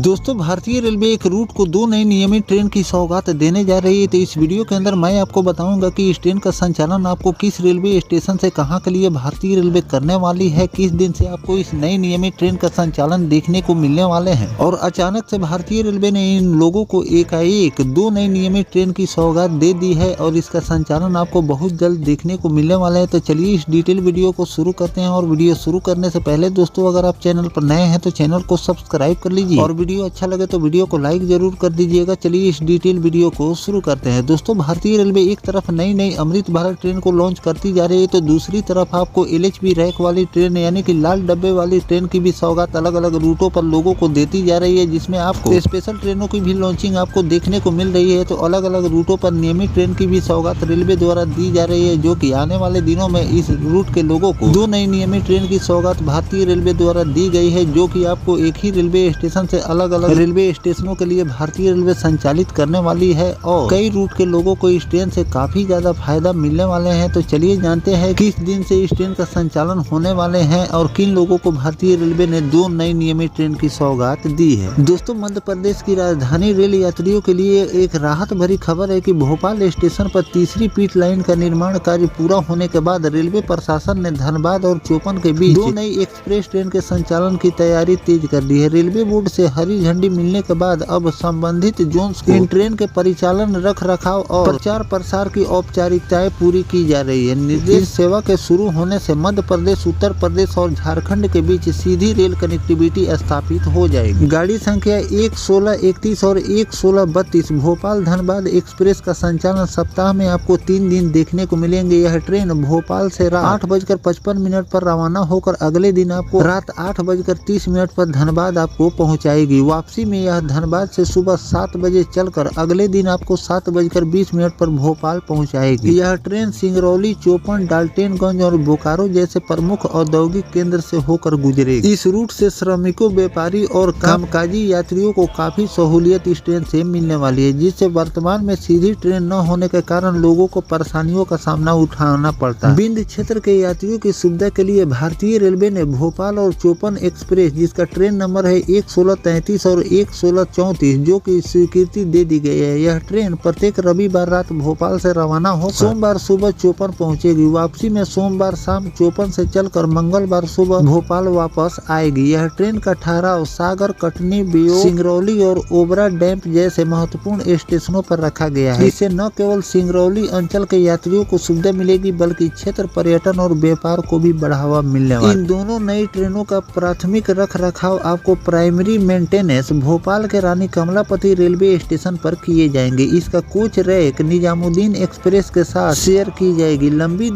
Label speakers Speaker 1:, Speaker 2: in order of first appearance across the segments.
Speaker 1: दोस्तों, भारतीय रेलवे एक रूट को 2 नई नियमित ट्रेन की सौगात देने जा रही है। तो इस वीडियो के अंदर मैं आपको बताऊंगा कि इस ट्रेन का संचालन आपको किस रेलवे स्टेशन से कहां के लिए भारतीय रेलवे करने वाली है, किस दिन से आपको इस नई नियमित ट्रेन का संचालन देखने को मिलने वाले हैं। और अचानक से भारतीय रेलवे ने इन लोगों को एकाएक 2 नई नियमित ट्रेन की सौगात दे दी है और इसका संचालन आपको बहुत जल्द देखने को मिलने वाला है। तो चलिए इस डिटेल वीडियो को शुरू करते हैं। और वीडियो शुरू करने से पहले दोस्तों, अगर आप चैनल पर नए हैं तो चैनल को सब्सक्राइब कर लीजिए और वीडियो अच्छा लगे तो वीडियो को लाइक जरूर कर दीजिएगा। चलिए इस डिटेल वीडियो को शुरू करते हैं। दोस्तों, भारतीय रेलवे एक तरफ नई अमृत भारत ट्रेन को लॉन्च करती जा रही है तो दूसरी तरफ आपको LHB रैक वाली ट्रेन यानी कि लाल डब्बे वाली ट्रेन की भी सौगात अलग अलग रूटों पर लोगों को देती जा रही है, जिसमें आपको स्पेशल ट्रेनों की भी लॉन्चिंग आपको देखने को मिल रही है। तो अलग अलग रूटों पर नियमित ट्रेन की भी सौगात रेलवे द्वारा दी जा रही है, जो कि आने वाले दिनों में इस रूट के लोगों को 2 नई नियमित ट्रेन की सौगात भारतीय रेलवे द्वारा दी गई है, जो कि आपको एक ही रेलवे स्टेशन से अलग अलग रेलवे स्टेशनों के लिए भारतीय रेलवे संचालित करने वाली है और कई रूट के लोगों को इस ट्रेन से काफी ज्यादा फायदा मिलने वाले हैं। तो चलिए जानते हैं किस दिन से इस ट्रेन का संचालन होने वाले हैं और किन लोगों को भारतीय रेलवे ने 2 नई नियमित ट्रेन की सौगात दी है। दोस्तों, मध्य प्रदेश की राजधानी रेल यात्रियों के लिए एक राहत भरी खबर है कि भोपाल स्टेशन पर तीसरी पीट लाइन का निर्माण कार्य पूरा होने के बाद रेलवे प्रशासन ने धनबाद और चोपन के बीच 2 नई एक्सप्रेस ट्रेन के संचालन की तैयारी तेज कर दी है। रेलवे बोर्ड से हरी झंडी मिलने के बाद अब संबंधित जोन्स को इन ट्रेन के परिचालन, रख रखाव और प्रचार प्रसार की औपचारिकताएं पूरी की जा रही है। निर्देश सेवा के शुरू होने से मध्य प्रदेश, उत्तर प्रदेश और झारखंड के बीच सीधी रेल कनेक्टिविटी स्थापित हो जाएगी। गाड़ी संख्या 11631 और 11632 भोपाल धनबाद एक्सप्रेस का संचालन सप्ताह में आपको 3 दिन देखने को मिलेंगे। यह ट्रेन भोपाल से रात 8:55 पर रवाना होकर अगले दिन आपको रात 8:30 पर धनबाद आपको पहुंचाएगी। वापसी में यह धनबाद से सुबह 7 बजे चलकर अगले दिन आपको 7:20 पर भोपाल पहुंचाएगी। यह ट्रेन सिंगरौली, चोपन, डाल्टनगंज और बोकारो जैसे प्रमुख औद्योगिक केंद्र से होकर गुजरेगी। इस रूट से श्रमिकों, व्यापारी और कामकाजी यात्रियों को काफी सहूलियत इस ट्रेन से मिलने वाली है, जिससे वर्तमान में सीधी ट्रेन न होने के कारण लोगों को परेशानियों का सामना उठाना पड़ता है। विंध्य क्षेत्र के यात्रियों की सुविधा के लिए भारतीय रेलवे ने भोपाल और चोपन एक्सप्रेस, जिसका ट्रेन नंबर है 11633 और 11634, जो की स्वीकृति दे दी गई है। यह ट्रेन प्रत्येक रविवार रात भोपाल से रवाना हो सोमवार सुबह चोपन पहुंचेगी। वापसी में सोमवार शाम चोपन से चलकर मंगलवार सुबह भोपाल वापस आएगी। यह ट्रेन का ठहराव सागर, कटनी, बियो, सिंगरौली और ओबरा डैम जैसे महत्वपूर्ण स्टेशनों पर रखा गया है। इससे न केवल सिंगरौली अंचल के यात्रियों को सुविधा मिलेगी, बल्कि क्षेत्र पर्यटन और व्यापार को भी बढ़ावा मिलने वाला है। इन दोनों नई ट्रेनों का प्राथमिक रख रखाव आपको प्राइमरी मेंटेनेंस भोपाल के रानी कमलापति रेलवे स्टेशन पर किए जाएंगे। इसका कोच रैक निजामुद्दीन एक्सप्रेस के साथ शेयर की जाएगी। लंबी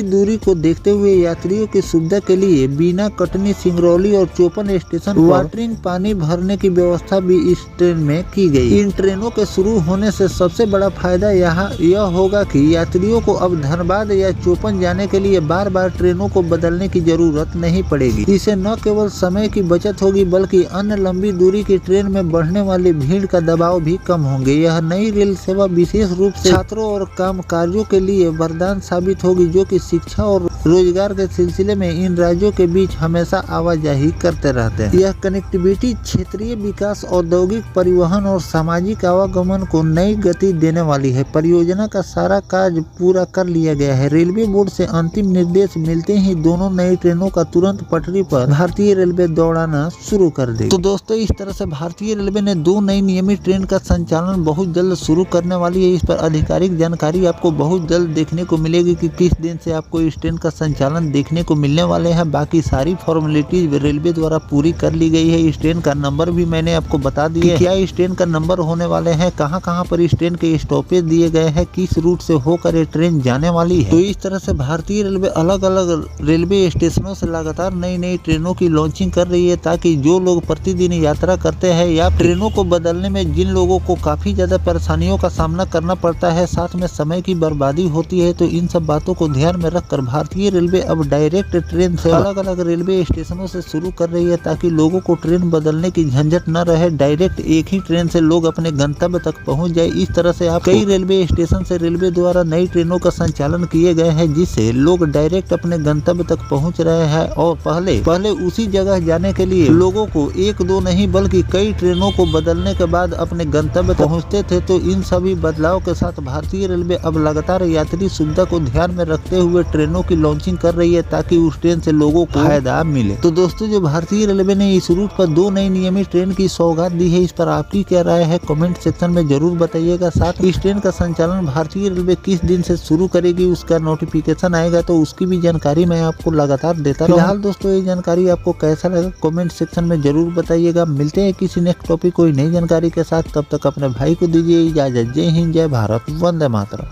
Speaker 1: दूरी को देखते हुए यात्रियों की सुविधा के लिए बीना, कटनी, सिंगरौली और चोपन स्टेशन वाटरिंग पानी भरने की व्यवस्था भी इस ट्रेन में की गई। इन ट्रेनों के शुरू होने से सबसे बड़ा फायदा यह होगा कि यात्रियों को अब धनबाद या चोपन जाने के लिए बार बार ट्रेनों को बदलने की जरूरत नहीं पड़ेगी। इससे न केवल समय की बचत होगी, बल्कि अन्य लंबी दूरी की ट्रेन में बढ़ने वाली भीड़ का दबाव भी कम होंगे। यह नई रेल सेवा विशेष रूप से छात्रों और कामकाजियों के लिए वरदान साबित होगी, जो कि शिक्षा और रोजगार के सिलसिले में इन राज्यों के बीच हमेशा आवाजाही करते रहते हैं। यह कनेक्टिविटी क्षेत्रीय विकास, औद्योगिक परिवहन और सामाजिक आवागमन को नई गति देने वाली है। परियोजना का सारा कार्य पूरा कर लिया गया है। रेलवे बोर्ड से अंतिम निर्देश मिलते ही दोनों नई ट्रेनों का तुरंत पटरी पर भारतीय रेलवे दौड़ाना शुरू कर देगी। तो दोस्तों, इस तरह से भारतीय रेलवे ने 2 नई नियमित ट्रेन का संचालन बहुत जल्द शुरू करने वाली है। इस पर आधिकारिक जानकारी आपको बहुत जल्द देखने को मिलेगी कि किस दिन से आपको इस ट्रेन का संचालन देखने को मिलने वाले हैं। बाकी सारी फॉर्मेलिटीज रेलवे द्वारा पूरी कर ली गई है। इस ट्रेन का नंबर भी मैंने आपको बता दिया है, क्या इस ट्रेन का नंबर होने वाले हैं, कहां कहां पर इस ट्रेन के स्टॉपेज दिए गए हैं, किस रूट से होकर ये ट्रेन जाने वाली है। तो इस तरह से भारतीय रेलवे अलग अलग रेलवे स्टेशनों से लगातार नई ट्रेनों की लॉन्चिंग कर रही है, ताकि जो लोग प्रतिदिन यात्रा करते हैं या ट्रेनों को बदलने में जिन लोगों को काफी ज्यादा परेशानियों का सामना करना पड़ता है, साथ में समय की बर्बादी होती है, तो इन सब बातों को ध्यान में रखकर भारतीय रेलवे अब डायरेक्ट ट्रेन से अलग अलग रेलवे स्टेशनों से शुरू कर रही है, ताकि लोगों को ट्रेन बदलने की झंझट न रहे। डायरेक्ट एक ही ट्रेन से लोग अपने गंतव्य तक पहुंच जाए। इस तरह से आप कई रेलवे स्टेशन से रेलवे द्वारा नई ट्रेनों का संचालन किए गए हैं, जिससे लोग डायरेक्ट अपने गंतव्य तक पहुंच रहे हैं और पहले उसी जगह जाने के लिए लोगों को एक दो नहीं बल्कि कई ट्रेनों को बदलने के बाद अपने गंतव्य पहुंचते थे। तो इन सभी बदलाव के साथ भारतीय रेलवे अब लगातार यात्री सुविधा को ध्यान में रखते हुए ट्रेनों की लॉन्चिंग कर रही है ताकि उस ट्रेन से लोगों को फायदा मिले। तो दोस्तों, जो भारतीय रेलवे ने इस रूट पर 2 नई नियमित ट्रेन की सौगात दी है, इस पर आपकी क्या राय है कमेंट सेक्शन में जरूर बताइएगा। साथ ही इस ट्रेन का संचालन भारतीय रेलवे किस दिन से शुरू करेगी, उसका नोटिफिकेशन आएगा तो उसकी भी जानकारी मैं आपको लगातार देता रहूँगा। फिलहाल दोस्तों, ये जानकारी आपको कैसा लगा कमेंट सेक्शन में जरूर बताइएगा। मिलते हैं किसी नेक्स्ट टॉपिक कोई नई जानकारी के साथ, तब तक अपने भाई को दीजिए इजाजत। जय हिंद, जय भारत, वंदे मातरम।